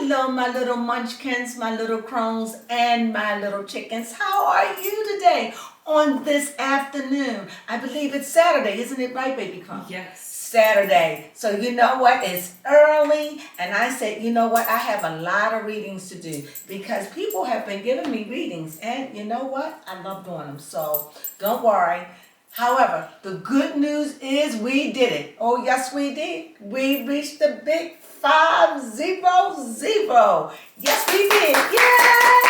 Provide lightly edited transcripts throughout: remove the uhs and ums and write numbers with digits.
Hello, my little munchkins, my little crones, and my little chickens. How are you today on this afternoon? I believe it's Saturday, isn't it right, baby crone? Yes. Saturday. So you know what? It's early, and I said, you know what? I have a lot of readings to do because people have been giving me readings, and you know what? I love doing them. So don't worry. However, the good news is we did it. Oh, yes, we did. We reached the big 500. Yes, we did. Yay!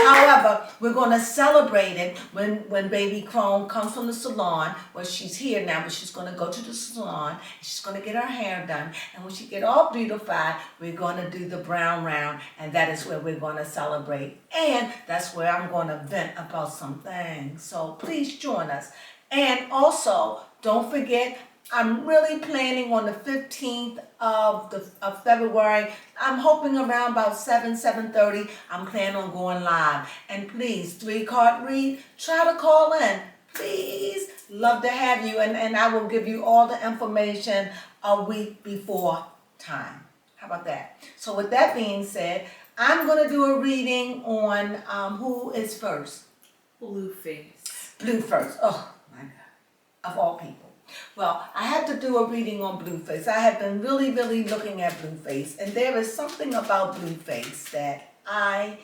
However, we're going to celebrate it when baby Crone comes from the salon. Well, she's here now, but she's going to go to the salon. And she's going to get her hair done. And when she get all beautified, we're going to do the brown round. And that is where we're going to celebrate. And that's where I'm going to vent about some things. So please join us. And also, don't forget, I'm really planning on the 15th of February. I'm hoping around about 7:30. I'm planning on going live. And please, 3-card read, try to call in. Please, love to have you. And I will give you all the information a week before time. How about that? So with that being said, I'm going to do a reading on who is first? Blueface. Blue first. Oh, my God. Of all people. Well, I had to do a reading on Blueface. I have been really, really looking at Blueface, and there is something about Blueface that I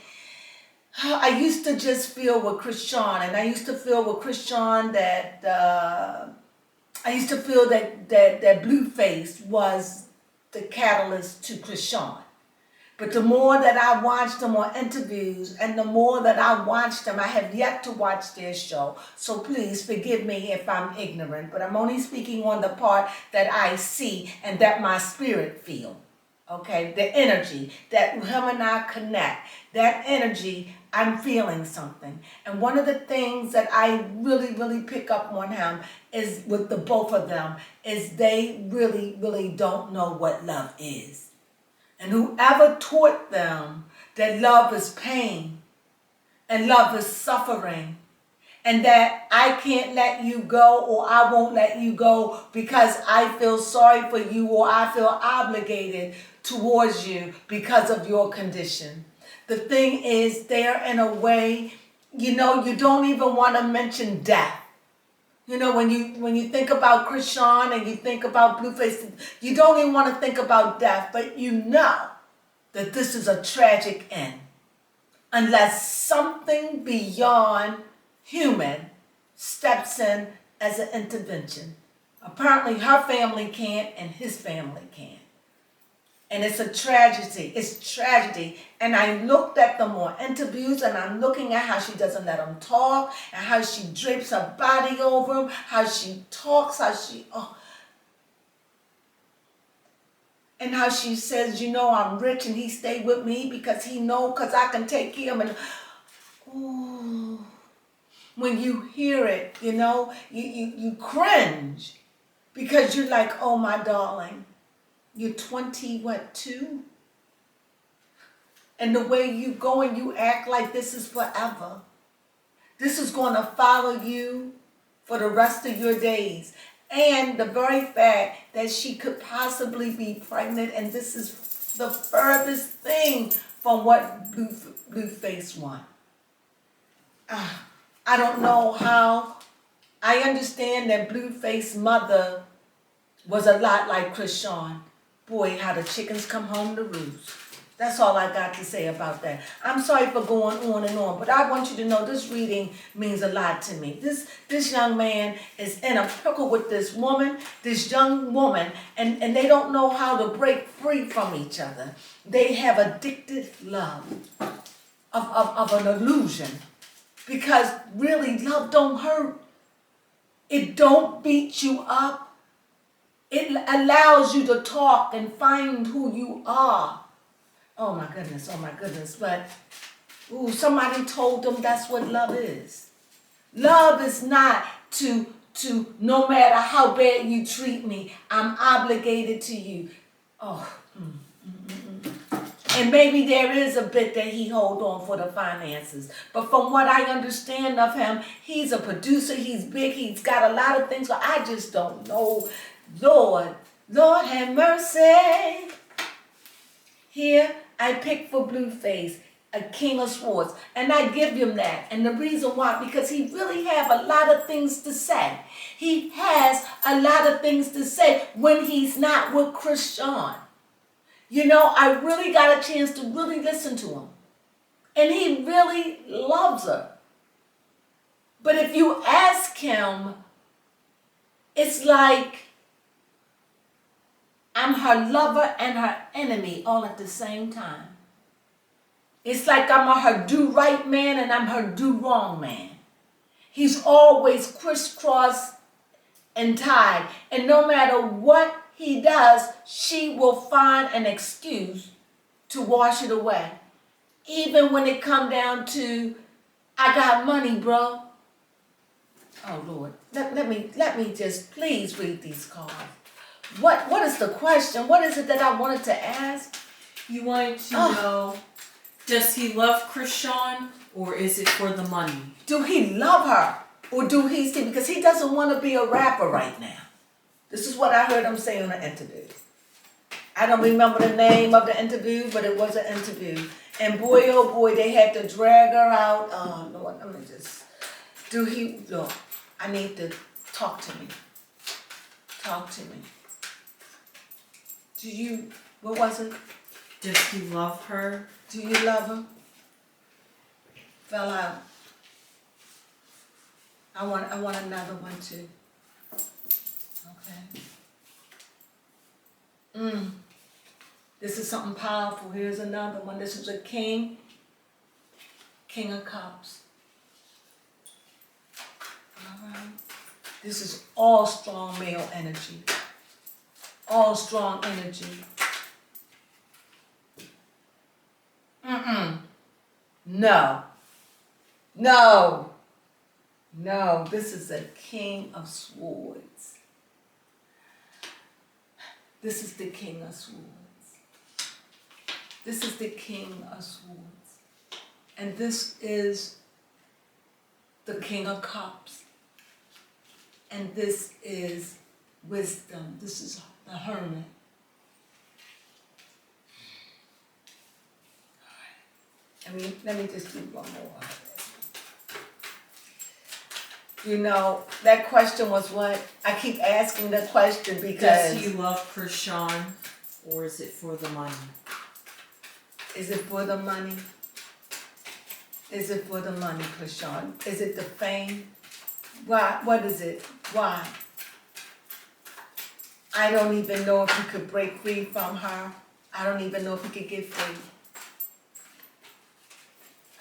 used to just feel with Chrisean, and I used to feel with Chrisean that I used to feel that Blueface was the catalyst to Chrisean. But the more that I watched them on interviews and the more that I watched them, I have yet to watch their show. So please forgive me if I'm ignorant, but I'm only speaking on the part that I see and that my spirit feel. Okay, the energy that him and I connect, that energy, I'm feeling something. And one of the things that I really, really pick up on him is with the both of them is they really, really don't know what love is. And whoever taught them that love is pain and love is suffering and that I can't let you go or I won't let you go because I feel sorry for you or I feel obligated towards you because of your condition. The thing is, they're in a way, you don't even want to mention death. You know, when you think about Chrisean and you think about Blueface, you don't even want to think about death, but you know that this is a tragic end. Unless something beyond human steps in as an intervention. Apparently her family can't and his family can't. And it's a tragedy. It's tragedy. And I looked at them on interviews and I'm looking at how she doesn't let them talk and how she drapes her body over him, how she talks, and how she says, I'm rich and he stayed with me because I can take care of him. And ooh, when you hear it, you cringe because you're like, oh my darling. You're 22? And the way you go and you act like this is forever. This is going to follow you for the rest of your days. And the very fact that she could possibly be pregnant, and this is the furthest thing from what Blueface wants. I don't know how. I understand that Blueface's mother was a lot like Chrisean. Boy, how the chickens come home to roost. That's all I got to say about that. I'm sorry for going on and on, but I want you to know this reading means a lot to me. This young man is in a pickle with this young woman, and they don't know how to break free from each other. They have addicted love of an illusion. Because really, love don't hurt. It don't beat you up. It allows you to talk and find who you are. Oh my goodness. But somebody told them that's what love is. Love is not to no matter how bad you treat me, I'm obligated to you. And maybe there is a bit that he hold on for the finances. But from what I understand of him, he's a producer, he's big, he's got a lot of things, but I just don't know. Lord have mercy. Here, I picked for Blueface, a king of swords, and I give him that. And the reason why, because he really have a lot of things to say. He has a lot of things to say when he's not with Chrisean. You know, I really got a chance to really listen to him. And he really loves her. But if you ask him, it's like I'm her lover and her enemy all at the same time. It's like I'm her do-right man and I'm her do-wrong man. He's always crisscrossed and tied. And no matter what he does, she will find an excuse to wash it away. Even when it come down to, I got money, bro. Oh, Lord. Let me just please read these cards. What is the question? What is it that I wanted to ask? You wanted to know, does he love Chrisean or is it for the money? Do he love her or do he see? Because he doesn't want to be a rapper right now. This is what I heard him say on an interview. I don't remember the name of the interview, but it was an interview. And boy, oh boy, they had to drag her out. Oh, Lord, let me just... Look, I need to talk to me. Talk to me. What was it? Does he love her? Do you love her? Fell out. I want another one too. Okay. This is something powerful. Here's another one. This is a king. King of Cups. All right. This is all strong male energy. All strong energy. No. No. No. This is a king of swords. This is the king of swords. This is the king of swords. And this is the king of cups. And this is wisdom. This is the hermit. Let me just do one more. You know, that question was what? I keep asking the question because... Does he love Chrisean or is it for the money? Is it for the money? Is it for the money, Chrisean? Is it the fame? Why? What is it? Why? I don't even know if he could break free from her. I don't even know if he could get free.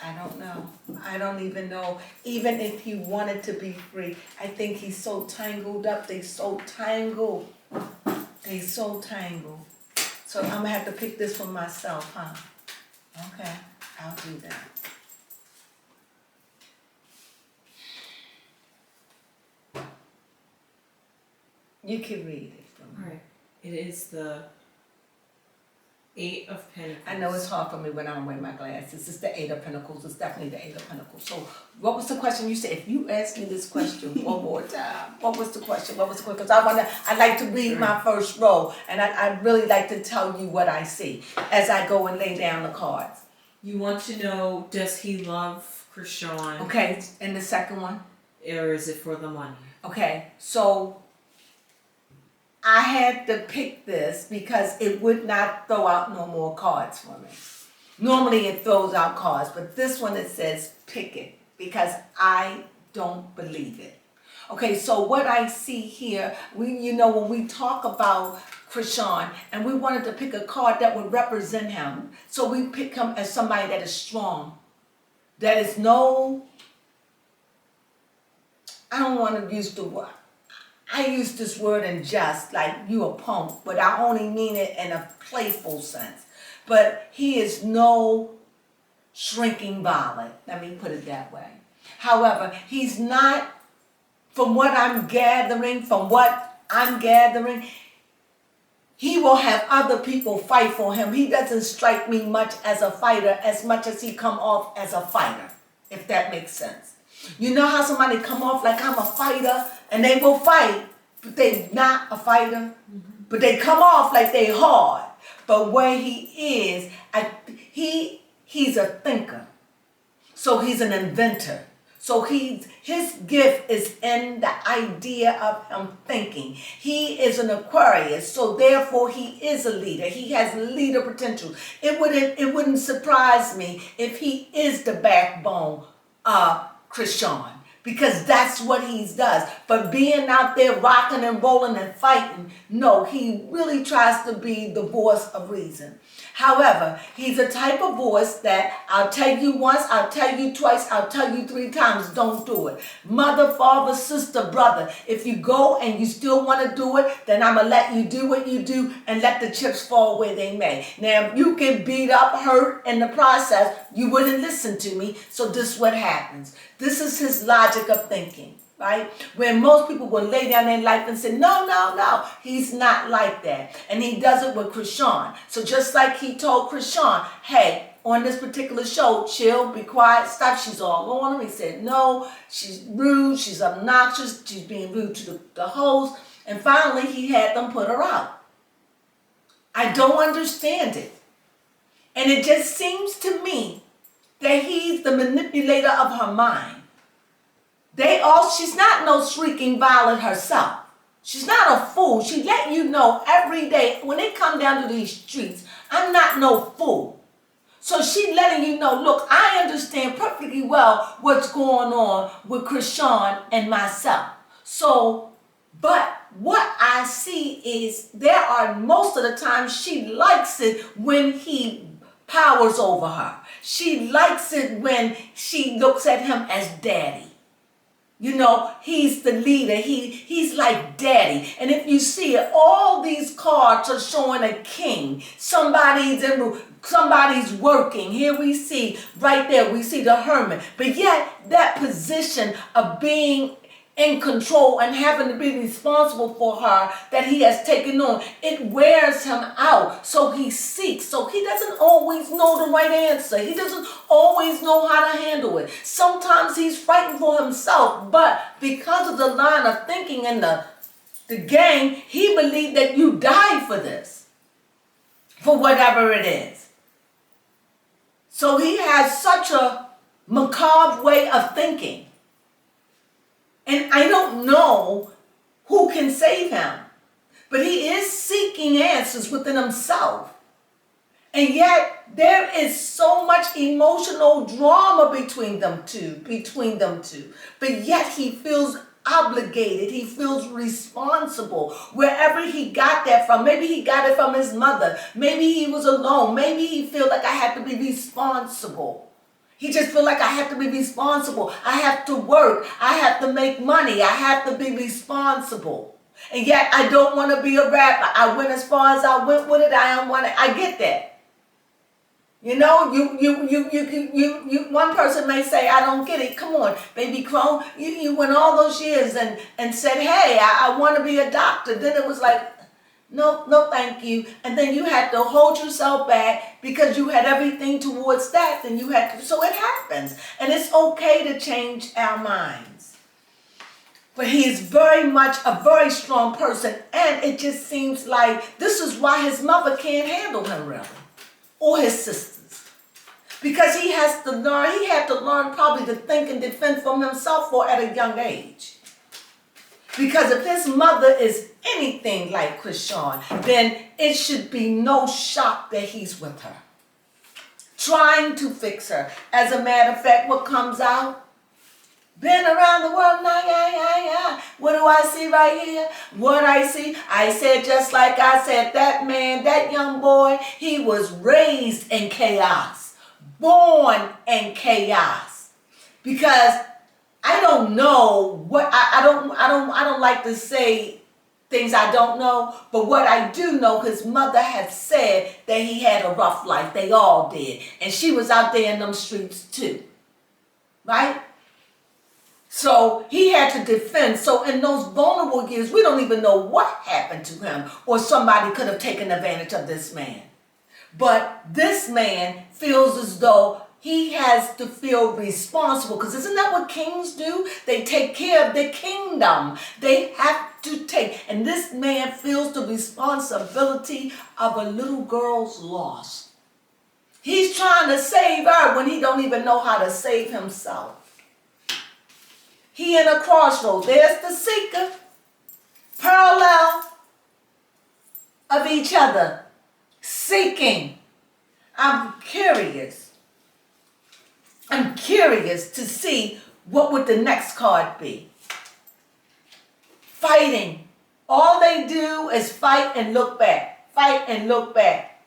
I don't know. I don't even know. Even if he wanted to be free, I think he's so tangled up. They so tangled. They so tangled. So I'm going to have to pick this for myself, huh? Okay, I'll do that. You can read it for me. All right. It is the 8 of Pentacles. I know it's hard for me when I don't wear my glasses. It's the 8 of Pentacles. It's definitely the 8 of Pentacles. So what was the question? You said, if you ask me this question one more time, what was the question? What was the question? Because I like to read my first row, and I really like to tell you what I see as I go and lay down the cards. You want to know, does he love Chrisean? Okay, and the second one? Or is it for the money? Okay, so I had to pick this because it would not throw out no more cards for me. Normally it throws out cards, but this one it says pick it because I don't believe it. Okay, so what I see here, when we talk about Chrisean and we wanted to pick a card that would represent him, so we pick him as somebody that is strong, that is I don't want to use the word. I use this word in jest, like you a punk, but I only mean it in a playful sense. But he is no shrinking violet. Let me put it that way. However, he's not, from what I'm gathering, he will have other people fight for him. He doesn't strike me much as a fighter as much as he come off as a fighter, if that makes sense. You know how somebody come off like I'm a fighter and they will fight, but they're not a fighter? Mm-hmm. but they come off like they hard. But where he is, he's a thinker. So he's an inventor. So his gift is in the idea of him thinking. He is an Aquarius, so therefore he is a leader. He has leader potential. It wouldn't surprise me if he is the backbone of Chrisean, because that's what he does. But being out there rocking and rolling and fighting, no, he really tries to be the voice of reason. However, he's a type of voice that I'll tell you once, I'll tell you twice, I'll tell you 3 times, don't do it. Mother, father, sister, brother, if you go and you still want to do it, then I'm going to let you do what you do and let the chips fall where they may. Now, if you get beat up, hurt in the process, you wouldn't listen to me, so this is what happens. This is his logic of thinking. Right? Where most people will lay down their life and say, no, no, no. He's not like that. And he does it with Chrisean. So just like he told Chrisean, hey, on this particular show, chill, be quiet, stop. She's all on him. He said, no, she's rude, she's obnoxious, she's being rude to the host. And finally, he had them put her out. I don't understand it. And it just seems to me that he's the manipulator of her mind. She's not no shrieking violet herself. She's not a fool. She let you know every day when they come down to these streets, I'm not no fool. So she letting you know, look, I understand perfectly well what's going on with Chrisean and myself. So, but what I see is there are most of the time she likes it when he powers over her. She likes it when she looks at him as daddy. You know, he's the leader. He's like daddy. And if you see it, all these cards are showing a king. Somebody's working. Here we see, right there, we see the hermit. But yet, that position of being in control and having to be responsible for her that he has taken on, it wears him out. So he seeks. So he doesn't always know the right answer. He doesn't always know how to handle it. Sometimes he's fighting for himself, but because of the line of thinking and the game, he believed that you died for this, for whatever it is. So he has such a macabre way of thinking. And I don't know who can save him. But he is seeking answers within himself. And yet there is so much emotional drama between them two. But yet he feels obligated. He feels responsible. Wherever he got that from. Maybe he got it from his mother. Maybe he was alone. Maybe he felt like I had to be responsible. He just feel like I have to be responsible. I have to work. I have to make money. I have to be responsible. And yet I don't want to be a rapper. I went as far as I went with it. I get that. You know, you one person may say, I don't get it. Come on, baby Crone. You went all those years and said, hey, I want to be a doctor. Then it was like, no, thank you. And then you had to hold yourself back because you had everything towards that. Then you had to, so it happens. And it's okay to change our minds. But he is very much a very strong person. And it just seems like this is why his mother can't handle him really. Or his sisters. Because he had to learn probably to think and defend from himself or at a young age. Because if his mother is anything like Chrisean, then it should be no shock that he's with her. Trying to fix her. As a matter of fact, what comes out? Been around the world, yeah. What do I see right here? What I see? I said just like I said, that man, that young boy, he was raised in chaos. Born in chaos. Because I don't know what I don't like to say things I don't know, but what I do know, his mother had said that he had a rough life. They all did. And she was out there in them streets too. Right? So he had to defend. So in those vulnerable years, we don't even know what happened to him, or somebody could have taken advantage of this man. But this man feels as though he has to feel responsible, because isn't that what kings do? They take care of their kingdom. They have to take. And this man feels the responsibility of a little girl's loss. He's trying to save her when he don't even know how to save himself. He in a crossroads. There's the seeker, parallel of each other, seeking. I'm curious to see what would the next card be. Fighting. All they do is fight and look back. Fight and look back.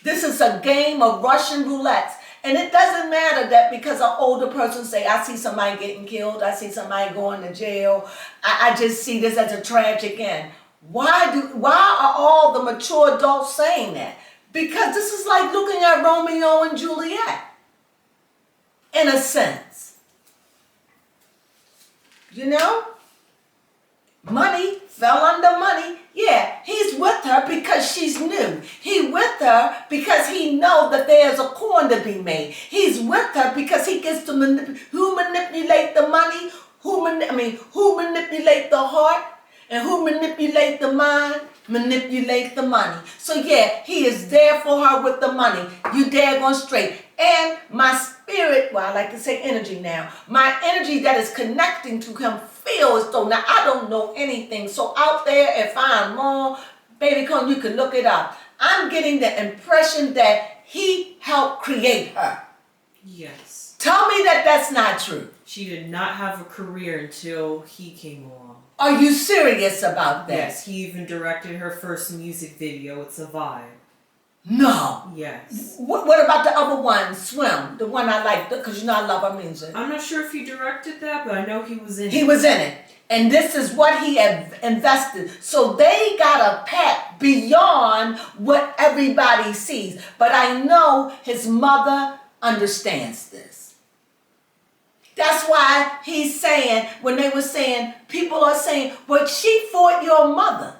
This is a game of Russian roulette. And it doesn't matter that because an older person say, I see somebody getting killed, I see somebody going to jail, I just see this as a tragic end. Why are all the mature adults saying that? Because this is like looking at Romeo and Juliet, in a sense. You know? Money fell under money. Yeah, he's with her because she's new. He's with her because he knows that there's a coin to be made. He's with her because he gets to who manipulate the money, who manipulate the heart, and who manipulate the mind, manipulate the money. So yeah, he is there for her with the money. You daggone straight. And my spirit, well, I like to say energy now, my energy that is connecting to him feels as though, now I don't know anything, so out there, if I'm wrong, baby, come, you can look it up. I'm getting the impression that he helped create her. Yes. Tell me that that's not true. She did not have a career until he came along. Are you serious about that? Yes, he even directed her first music video. It's a vibe. No. Yes. What about the other one, Swim? The one I like, because you know I love her music. I'm not sure if he directed that, but I know he was in it. He was in it. And this is what he had invested. So they got a pack beyond what everybody sees. But I know his mother understands this. That's why he's saying, when they were saying, people are saying, well, she fought your mother.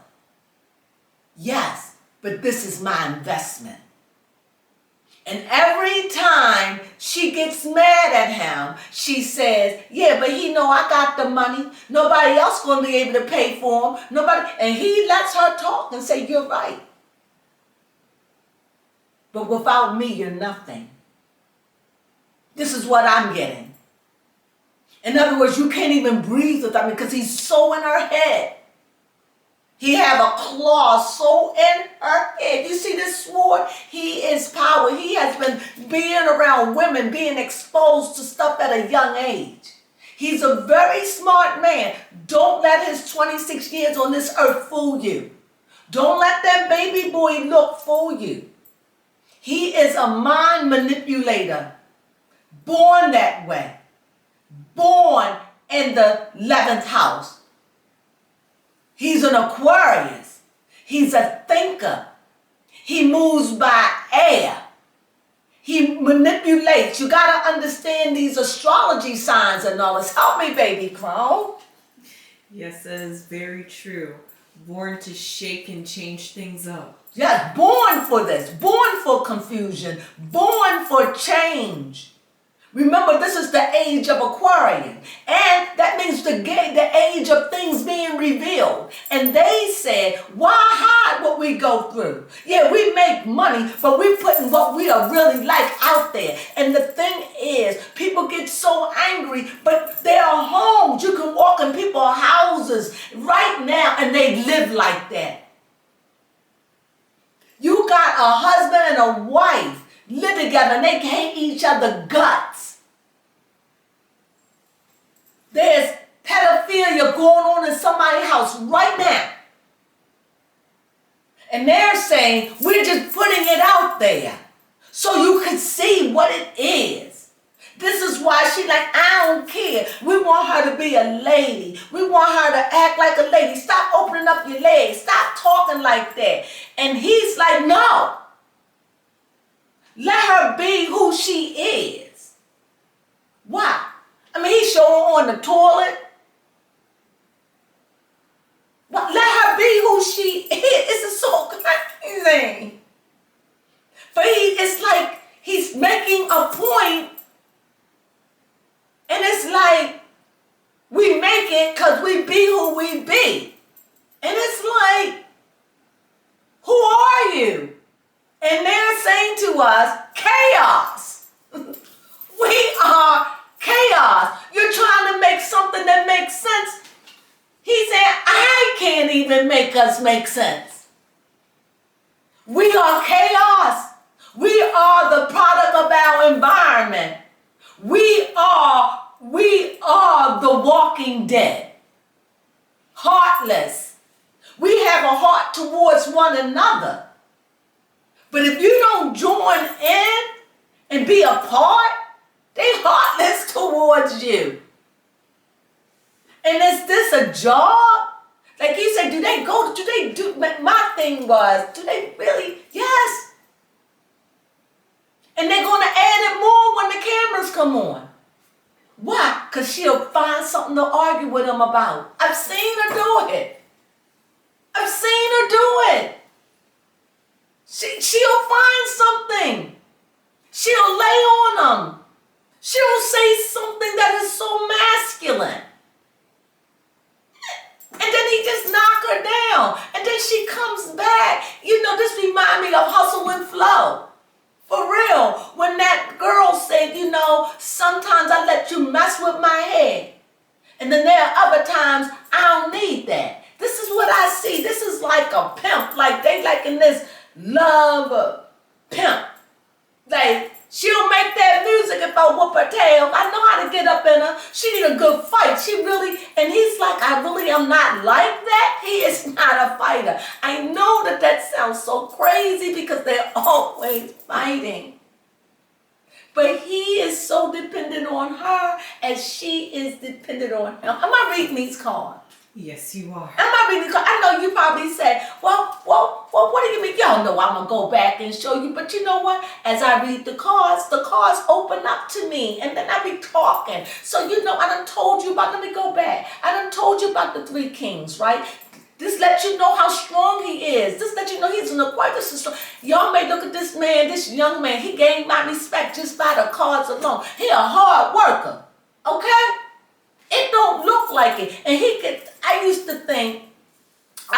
Yes. But this is my investment. And every time she gets mad at him, she says, yeah, but he know I got the money. Nobody else going to be able to pay for him. Nobody. And he lets her talk and say, you're right. But without me, you're nothing. This is what I'm getting. In other words, you can't even breathe with him because he's so in her head. He have a claw so in her head. You see this sword? He is power. He has been being around women, being exposed to stuff at a young age. He's a very smart man. Don't let his 26 years on this earth fool you. Don't let that baby boy look fool you. He is a mind manipulator. Born that way. Born in the 11th house. He's an Aquarius. He's a thinker. He moves by air. He manipulates. You got to understand these astrology signs and all this. Help me, baby Crone. Yes, that is very true. Born to shake and change things up. Yes, born for this. Born for confusion. Born for change. Remember, this is the age of Aquarian. And that means the age of things being revealed. And they said, why hide what we go through? Yeah, we make money, but we're putting what we are really like out there. And the thing is, people get so angry, but there are homes. You can walk in people's houses right now, and they live like that. You got a husband and a wife live together and they hate each other guts. There's pedophilia going on in somebody's house right now. And they're saying, we're just putting it out there so you can see what it is. This is why she like, I don't care. We want her to be a lady. We want her to act like a lady. Stop opening up your legs. Stop talking like that. And he's like, no. Let her be who she is. Why? I mean, he's showing on the toilet. But let her be who she is. It's so confusing. But it's like he's making a point. And it's like, we make it because we be who we be. saying to us, chaos. We are chaos. You're trying to make something that makes sense. He said, I can't even make us make sense. We are chaos. We are the product of our environment. We are the walking dead. Heartless. We have a heart towards one another. But if you don't join in and be a part, they're heartless towards you. And is this a job? Like you said, do they do, my thing was, do they really? Yes. And they're going to add it more when the cameras come on. Why? Because she'll find something to argue with them about. I've seen her do it. I've seen her do it. She'll find something. She'll lay on them. She'll say something that is so masculine. And then he just knock her down. And then she comes back. You know, this reminds me of Hustle and Flow. For real. When that girl said, you know, sometimes I let you mess with my head. And then there are other times I don't need that. This is what I see. This is like a pimp. Like they like in this love pimp. Like she'll make that music if I whoop her tail. I know how to get up in her. She need a good fight. She really, and he's like, I really am not like that. He is not a fighter. I know that sounds so crazy because they're always fighting. But he is so dependent on her as she is dependent on him. Am I reading these cards? Yes, you are. Am I reading? I know you probably said, well, what do you mean? Y'all know I'm going to go back and show you. But you know what? As I read the cards open up to me. And then I be talking. So, you know, I done told you about, let me go back. I done told you about the 3 kings, right? This lets you know how strong he is. This lets you know he's an Aquarius. Y'all may look at this man, this young man. He gained my respect just by the cards alone. He a hard worker. Okay? It don't look like it. And I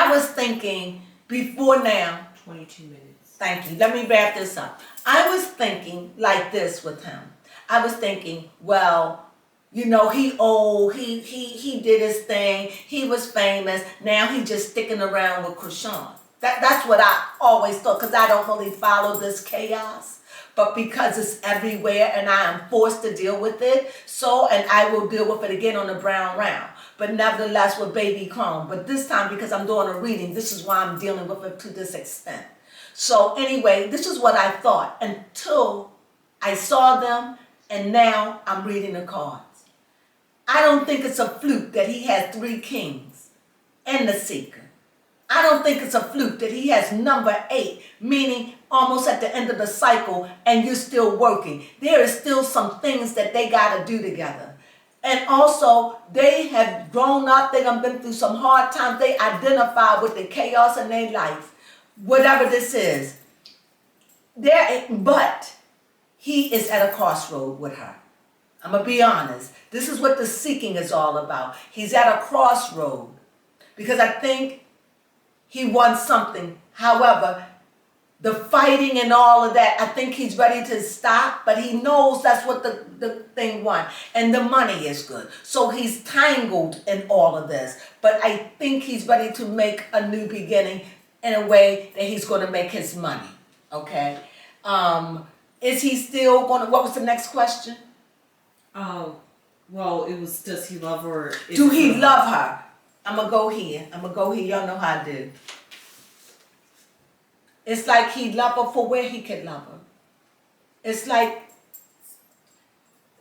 was thinking before now. 22 minutes. Thank you. Let me wrap this up. I was thinking like this with him. I was thinking, well, you know, he old, he did his thing, he was famous, now he just sticking around with Chrisean. That's what I always thought, because I don't really follow this chaos. But because it's everywhere and I am forced to deal with it, and I will deal with it again on the brown round. But nevertheless with baby Crone. But this time, because I'm doing a reading, this is why I'm dealing with it to this extent. So anyway, this is what I thought until I saw them, and now I'm reading the cards. I don't think it's a fluke that he has 3 kings and the seeker. I don't think it's a fluke that he has number 8, meaning almost at the end of the cycle and you're still working. There is still some things that they got to do together. And also, they have grown up. They have been through some hard times. They identify with the chaos in their life, whatever this is. But he is at a crossroad with her. I'm going to be honest. This is what the seeking is all about. He's at a crossroad because I think he wants something. However, the fighting and all of that, I think he's ready to stop, but he knows that's what the thing wants. And the money is good. So he's tangled in all of this. But I think he's ready to make a new beginning in a way that he's going to make his money. Okay? Is he still going to, what was the next question? Well, it was, does he love her? Do he love her? I'm going to go here. Y'all know how I do. It's like he love her for where he can love her. It's like,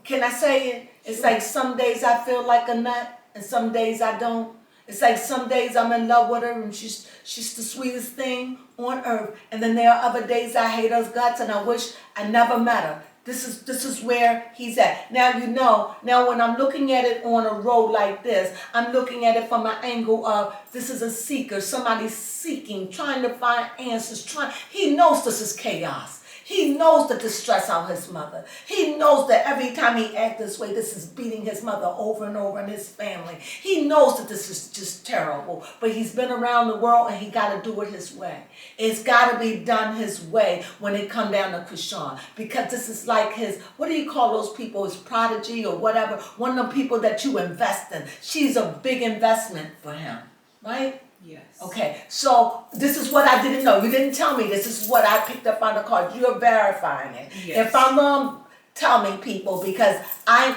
can I say it? It's like some days I feel like a nut and some days I don't. It's like some days I'm in love with her and she's the sweetest thing on earth. And then there are other days I hate her guts and I wish I never met her. This is where he's at. Now you know, when I'm looking at it on a road like this, I'm looking at it from an angle of this is a seeker, somebody seeking, trying to find answers, he knows this is chaos. He knows that to stress out his mother. He knows that every time he acts this way, this is beating his mother over and over and his family. He knows that this is just terrible. But he's been around the world and he got to do it his way. It's got to be done his way when it come down to Chrisean. Because this is like his, what do you call those people, his prodigy or whatever? One of the people that you invest in. She's a big investment for him, right? Yes. Okay, so this is what I didn't know. You didn't tell me this. This is what I picked up on the card. You're verifying it. Yes. If I'm wrong, tell me, people, because I'm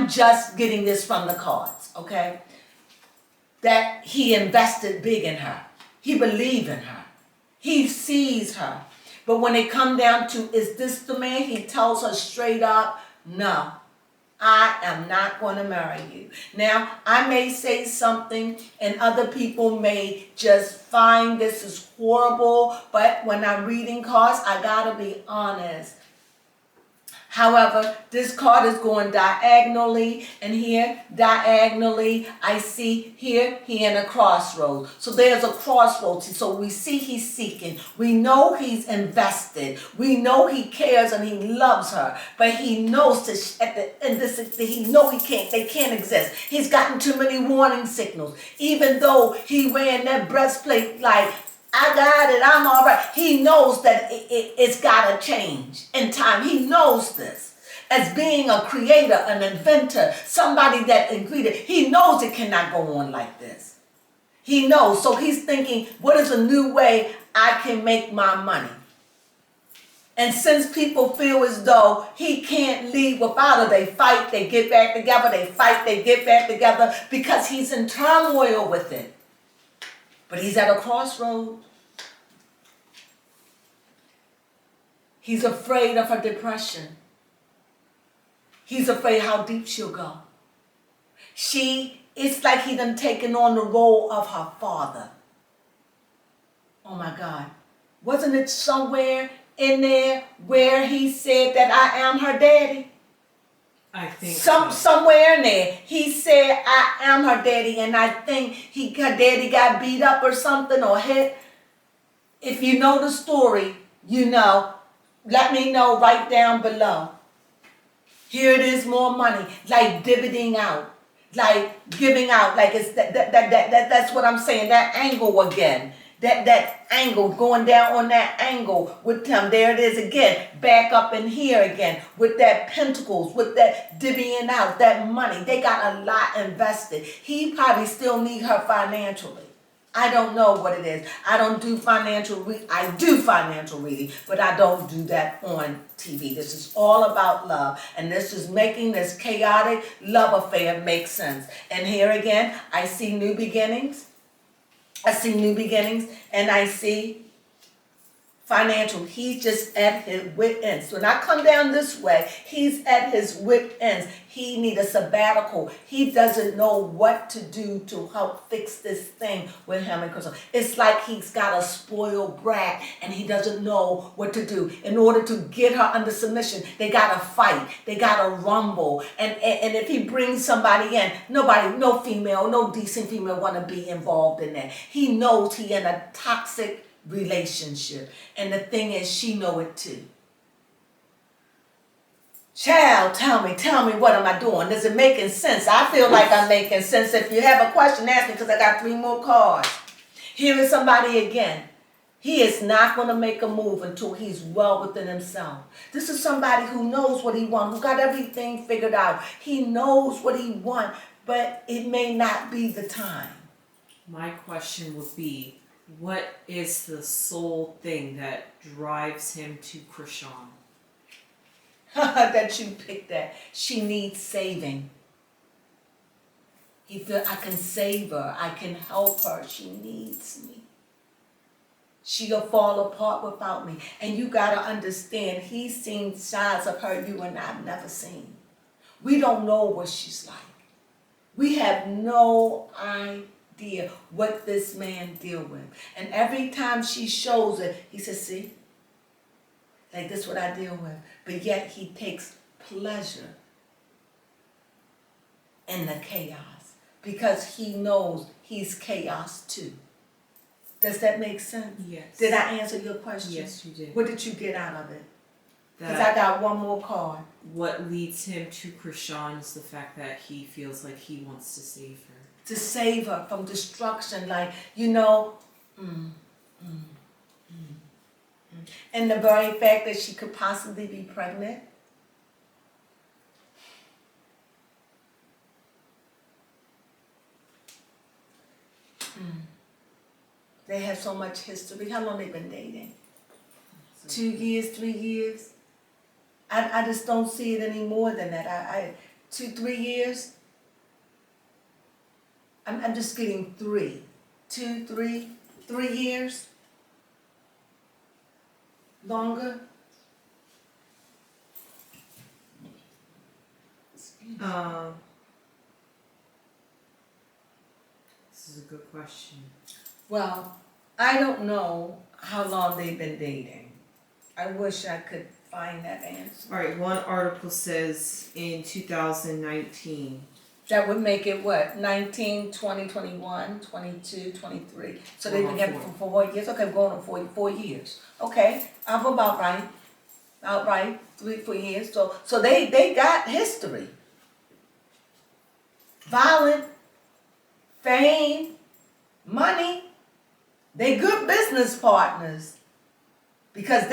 just getting this from the cards, okay? That he invested big in her. He believed in her. He sees her. But when it come down to, is this the man? He tells her straight up, no. I am not going to marry you. Now, I may say something and other people may just find this is horrible, but when I'm reading cards, I got to be honest. However, this card is going diagonally, and here, diagonally, I see here, he in a crossroads. So there's a crossroads. So we see he's seeking. We know he's invested. We know he cares and he loves her. But he knows that at the end, he know they can't exist. He's gotten too many warning signals. Even though he wearing that breastplate like, I got it, I'm all right. He knows that it's got to change in time. He knows this. As being a creator, an inventor, somebody that invented, he knows it cannot go on like this. He knows. So he's thinking, what is a new way I can make my money? And since people feel as though he can't leave without her, they fight, they get back together, they fight, they get back together because he's in turmoil with it. But he's at a crossroad. He's afraid of her depression. He's afraid how deep she'll go. It's like he done taken on the role of her father. Oh my God. Wasn't it somewhere in there where he said that I am her daddy? I think somewhere in there, he said, I am her daddy, and I think her daddy got beat up or something or hit. If you know the story, you know. Let me know right down below. Here it is, more money, like divvying out, like giving out, like it's that's what I'm saying. That angle again. That angle, going down on that angle with him. There it is again. Back up in here again with that pentacles, with that divvying out, that money. They got a lot invested. He probably still need her financially. I don't know what it is. I don't do financial I do financial reading, but I don't do that on TV. This is all about love. And this is making this chaotic love affair make sense. And here again, I see new beginnings. And I see financial. He's just at his wit ends. So when I come down this way, he's at his wit ends. He needs a sabbatical. He doesn't know what to do to help fix this thing with him and Crystal. It's like he's got a spoiled brat and he doesn't know what to do. In order to get her under submission, they got to fight. They got to rumble. And if he brings somebody in, no female, no decent female want to be involved in that. He knows he in a toxic relationship. And the thing is, she know it too. Child, tell me, what am I doing? Is it making sense? I feel like I'm making sense. If you have a question, ask me because I got 3 more cards. Here is somebody again. He is not going to make a move until he's well within himself. This is somebody who knows what he wants, who got everything figured out. He knows what he wants, but it may not be the time. My question would be, what is the sole thing that drives him to Chrisean? That you picked that. She needs saving. He feels I can save her. I can help her. She needs me. She'll fall apart without me. And you got to understand, he's seen sides of her you and I've never seen. We don't know what she's like. We have no idea what this man deal with. And every time she shows it, he says, see? Like, this is what I deal with. But yet he takes pleasure in the chaos because he knows he's chaos too. Does that make sense? Yes. Did I answer your question? Yes, you did. What did you get out of it? Because That I got one more card. what leads him to Chrisean is the fact that he feels like he wants to save her. To save her from destruction, like, you know, and the very fact that she could possibly be pregnant. They have so much history. How long they been dating? 2 years, 3 years? I just don't see it any more than that. I 2, 3 years? I'm just getting 3. 2, 3, 3 years? Longer? This is a good question. Well, I don't know how long they've been dating. I wish I could find that answer. All right, one article says in 2019. That would make it what? 19, 20, 21, 22, 23. So they've been together for 4 years. Okay, we're going on 4 years. Okay, I'm about right. About right. 3, 4 years. So they got history. Violent, fame, money. They good business partners. Because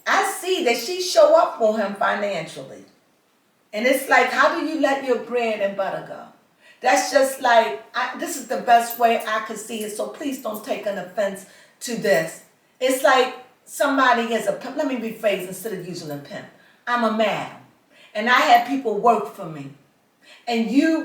I see that she show up for him financially. And it's like, how do you let your bread and butter go? That's just like, this is the best way I could see it, so please don't take an offense to this. It's like somebody is a pimp. Let me rephrase instead of using a pimp. I'm a madam, and I had people work for me. And you the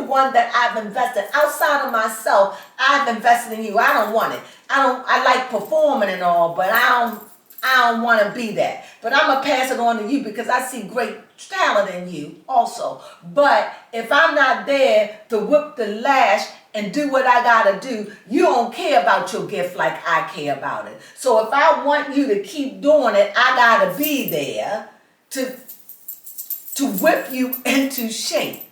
one that I've invested. Outside of myself, I've invested in you. I don't want it. I like performing and all, but I don't want to be that. But I'm going to pass it on to you because I see great talent in you also. But if I'm not there to whip the lash and do what I got to do, you don't care about your gift like I care about it. So if I want you to keep doing it, I got to be there to whip you into shape.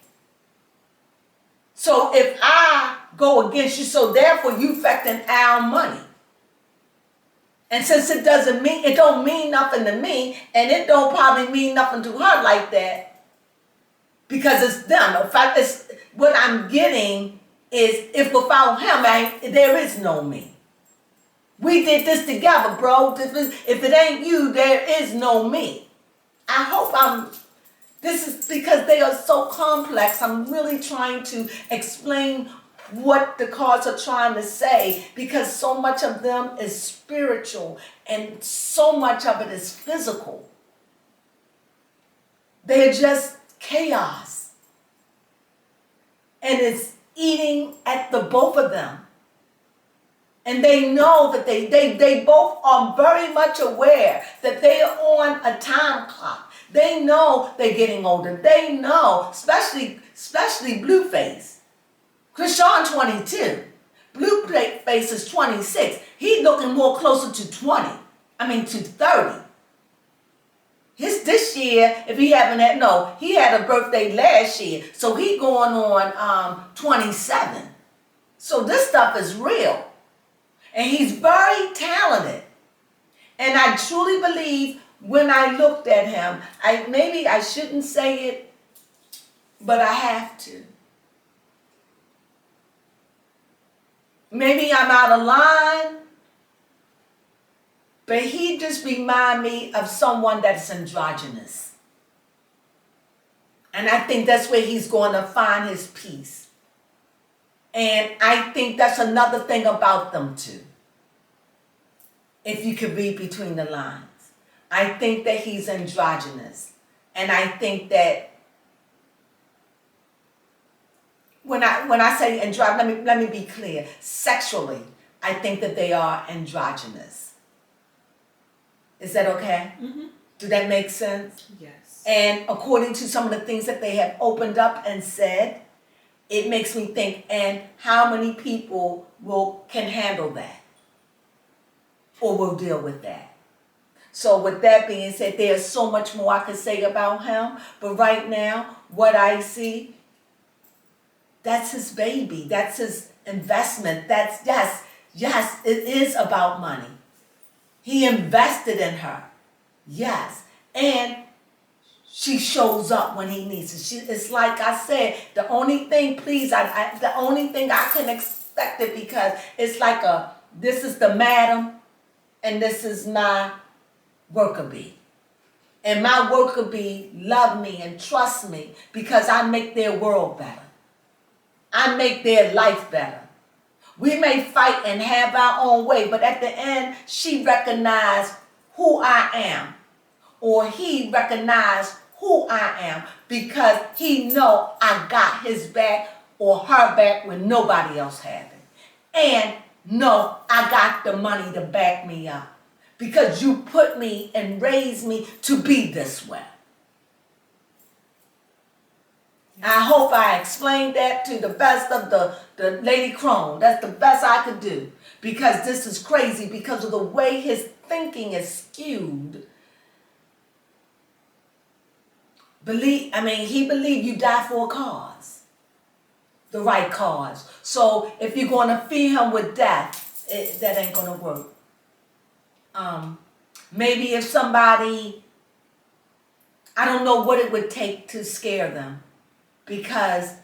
So if I go against you, so therefore you affecting our money. And since it don't mean nothing to me, and it don't probably mean nothing to her like that, because it's them. In fact, what I'm getting is, if without him, there is no me. We did this together, bro. If it ain't you, there is no me. I hope this is because they are so complex. I'm really trying to explain what the cards are trying to say, because so much of them is spiritual and so much of it is physical. They're just chaos. And it's eating at the both of them. And they know that they both are very much aware that they are on a time clock. They know they're getting older. They know, especially Blueface. Chrisean 22. Blueface is 26. He's looking more closer to 30. This year, if he haven't had, no, he had a birthday last year. So he going on 27. So this stuff is real. And he's very talented. And I truly believe when I looked at him, maybe I shouldn't say it, but I have to. Maybe I'm out of line, but he just remind me of someone that's androgynous. And I think that's where he's going to find his peace. And I think that's another thing about them too. If you could read between the lines. I think that he's androgynous. And I think that when I say androgynous, let me be clear. Sexually, I think that they are androgynous. Is that okay? Mm-hmm. Do that make sense? Yes. And according to some of the things that they have opened up and said, it makes me think, and how many people can handle that or will deal with that? So with that being said, there's so much more I could say about him. But right now, what I see, that's his baby. That's investment. That's, yes, it is about money. He invested in her. Yes. And she shows up when he needs it. It's like I said, the only thing, please, the only thing I can expect it, because it's like this is the madam and this is my worker bee. And my worker bee love me and trust me because I make their world better. I make their life better. We may fight and have our own way, but at the end, she recognized who I am, or he recognized who I am, because he know I got his back or her back when nobody else had it. And no, I got the money to back me up, because you put me and raised me to be this way. I hope I explained that to the best of the Lady Crone. That's the best I could do, because this is crazy because of the way his thinking is skewed. He believed you die for a cause, the right cause. So if you're going to feed him with death, that ain't going to work. Maybe if somebody, I don't know what it would take to scare them, because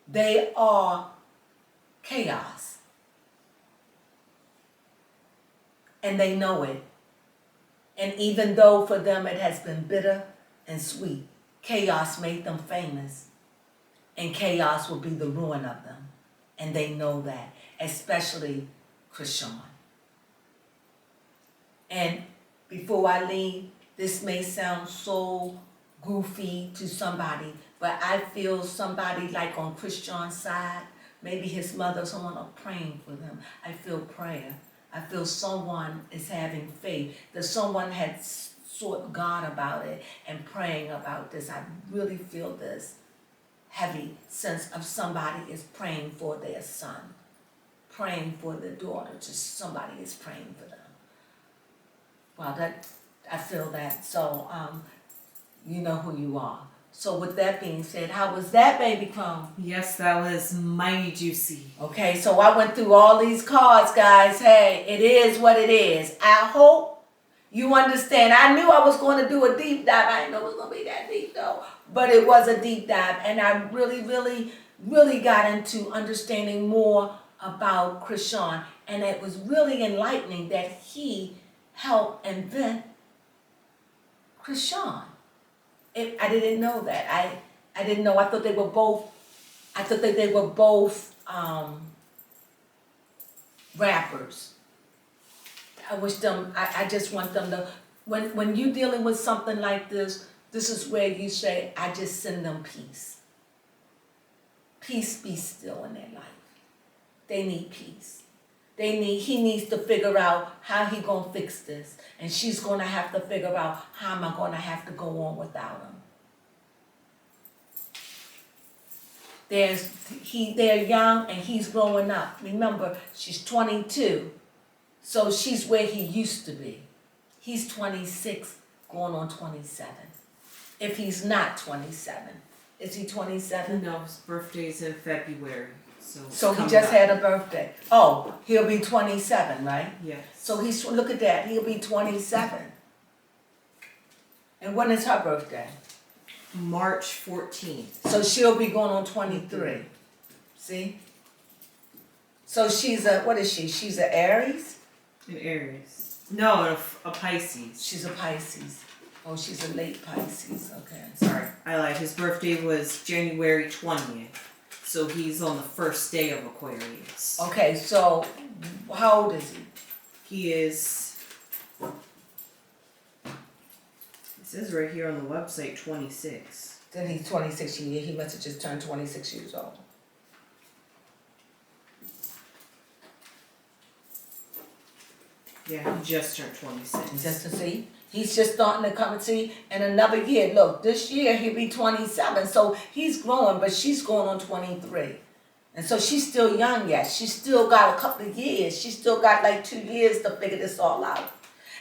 they are chaos. And they know it. And even though for them it has been bitter and sweet, chaos made them famous. And chaos will be the ruin of them. And they know that, especially Chrisean. And before I leave, this may sound so goofy to somebody, but I feel somebody like on Chrisean's side, maybe his mother, someone are praying for them. I feel prayer. I feel someone is having faith, that someone had sought God about it and praying about this. I really feel this heavy sense of somebody is praying for their son, praying for their daughter. Just somebody is praying for them. Wow, I feel that. So, you know who you are. So with that being said, how was that, Baby Crone? Yes, that was mighty juicy. Okay, so I went through all these cards, guys. Hey, it is what it is. I hope you understand. I knew I was going to do a deep dive. I didn't know it was going to be that deep, though. But it was a deep dive. And I really, really, really got into understanding more about Chrisean. And it was really enlightening that he helped invent Chrisean. I didn't know that. I didn't know. I thought they were both. I thought that they were both rappers. I wish them. I just want them to. When you dealing with something like this, this is where you say, I just send them peace. Peace be still in their life. They need peace. He needs to figure out how he gonna fix this. And she's gonna have to figure out how am I gonna have to go on without him. They're young and he's growing up. Remember, she's 22. So she's where he used to be. He's 26, going on 27. If he's not 27. Is he 27? No, his birthday's in February. So he just had a birthday. Oh, he'll be 27, right? Yes. So look at that, he'll be 27. And when is her birthday? March 14th. So she'll be going on 23. See? So she's what is she? She's an Aries? An Aries. No, a Pisces. She's a Pisces. Oh, she's a late Pisces, okay. Sorry, I lied. His birthday was January 20th. So he's on the first day of Aquarius. Okay, so how old is he? He is, it says right here on the website, 26. Then he's 26 years. He must have just turned 26 years old. Yeah, he just turned 26. Just to see. He's just starting to come and see. And another year, look, this year he'll be 27. So he's growing, but she's going on 23. And so she's still young yet. She's still got a couple of years. She's still got like 2 years to figure this all out.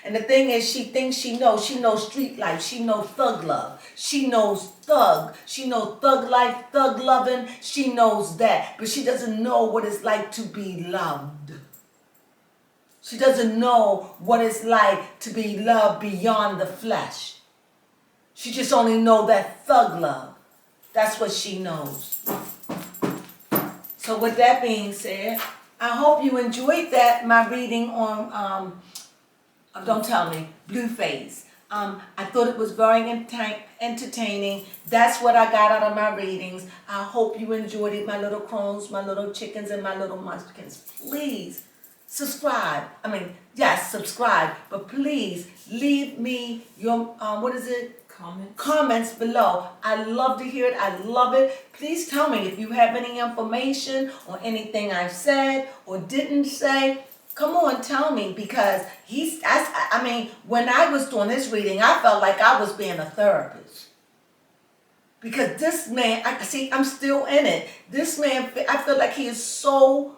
And the thing is, she thinks she knows street life, she knows thug love, she knows thug life, thug loving, she knows that. But she doesn't know what it's like to be loved. She doesn't know what it's like to be loved beyond the flesh. She just only knows that thug love. That's what she knows. So with that being said, I hope you enjoyed my reading on, don't tell me, Blueface. I thought it was very entertaining. That's what I got out of my readings. I hope you enjoyed it, my little crones, my little chickens, and my little munchkins. Please subscribe. Yes, subscribe. But please leave me your, comments below. I love to hear it. I love it. Please tell me if you have any information or anything I've said or didn't say. Come on, tell me, because when I was doing this reading, I felt like I was being a therapist. Because this man, I'm still in it. This man, I feel like he is so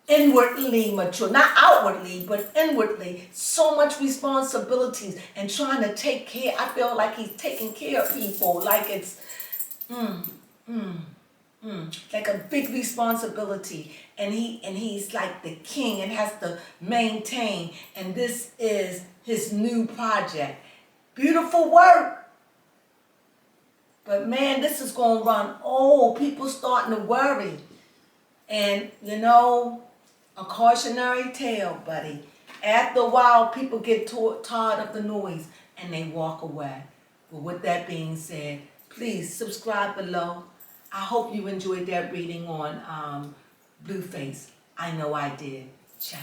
inwardly mature, not outwardly, but inwardly, so much responsibilities and trying to take care. I feel like he's taking care of people, like it's like a big responsibility, and he's like the king and has to maintain, and this is his new project. Beautiful work, but man, this is gonna run old. People starting to worry, and a cautionary tale, buddy. After a while, people get tired of the noise and they walk away. But with that being said, please subscribe below. I hope you enjoyed that reading on Blueface. I know I did. Ciao.